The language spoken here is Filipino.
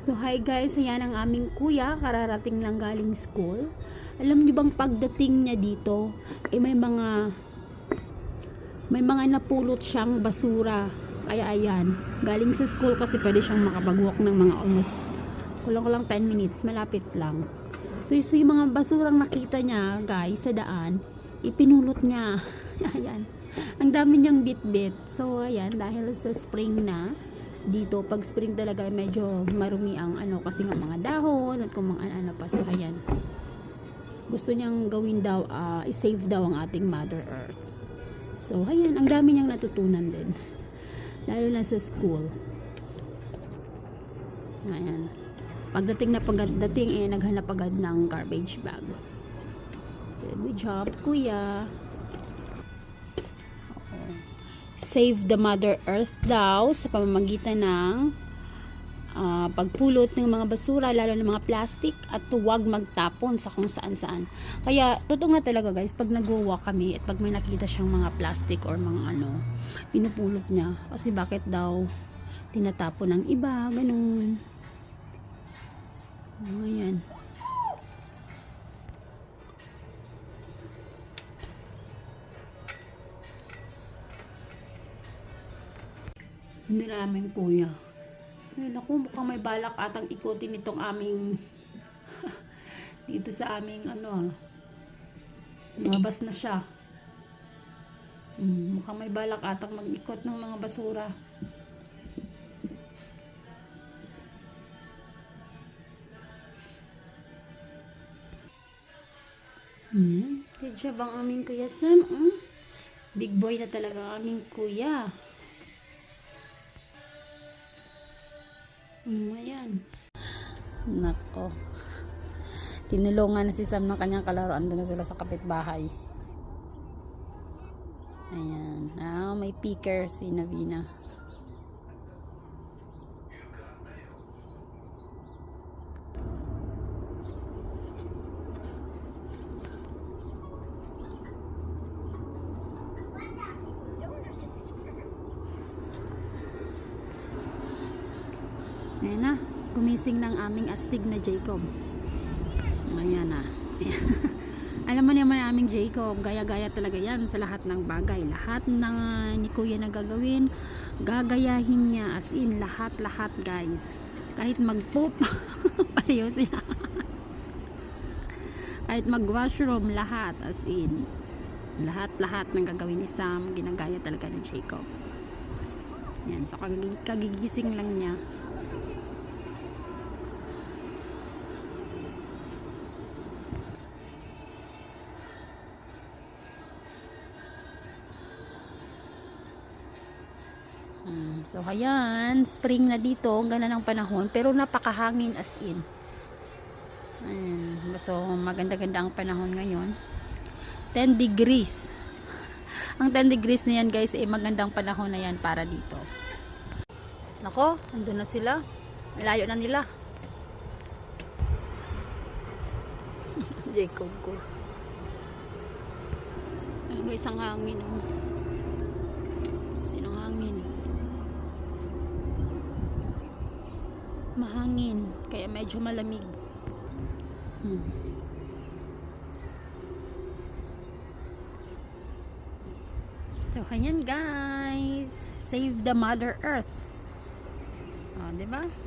So hi guys, ayan ang aming kuya, kararating lang galing school. Alam niyo bang pagdating niya dito, may mga napulot siyang basura. Kaya ayan, galing sa school kasi pwede siyang makapag-walk ng mga almost kulang 10 minutes, malapit lang. So yung mga basurang nakita niya guys sa daan, ipinulot niya. Ayan, ang dami niyang bit-bit. So ayan, dahil sa spring na, dito pag spring talaga medyo marumi ang kasi nga mga dahon at kung mga ano pa. So ayan, gusto niyang gawin daw, i-save daw ang ating Mother Earth. So ayan, ang dami niyang natutunan din lalo na sa school. Ayan, pagdating naghanap agad ng garbage bag. Good job kuya. Save the Mother Earth daw sa pamamagitan ng pagpulot ng mga basura, lalo ng mga plastic, at huwag magtapon sa kung saan-saan. Kaya totoo nga talaga guys, pag nag-walk kami at pag may nakita siyang mga plastic or mga pinupulot niya, kasi bakit daw tinatapon ng iba, ganun. Ayan. Hindi namin kuya. Ay, naku, mukhang may balak atang ikutin itong aming dito sa aming lumabas na siya. Mukhang may balak atang mag-ikot ng mga basura. Good job ang aming kuya Sam. Big boy na talaga ang aming kuya. Ayan. Nako. Tinulungan na si Sam ng kanyang kalaro. Andun na sila sa kapitbahay. Ayan. May picker si Navina. Ayan na, gumising ng aming astig na Jacob. Ayan na. Alam mo naman aming Jacob, gaya-gaya talaga yan sa lahat ng bagay. Lahat na ni kuya na gagawin, gagayahin niya, as in lahat guys. Kahit mag-poop, pareho siya. Kahit mag-washroom, lahat, as in lahat ng gagawin ni Sam, ginagaya talaga ni Jacob. Yan, so kagigising lang niya. So ayan, spring na dito, ganda ng panahon, pero napakahangin as in. Ayan, so maganda-ganda ang panahon ngayon. 10 degrees. Ang 10 degrees na yan guys, magandang panahon na yan para dito. Nako, andun na sila. Malayo na nila. Jacob ko. Ayun guys, ang hangin. Sinong hangin? Mahangin, kaya medyo malamig. So ayan guys, save the Mother Earth. Diba?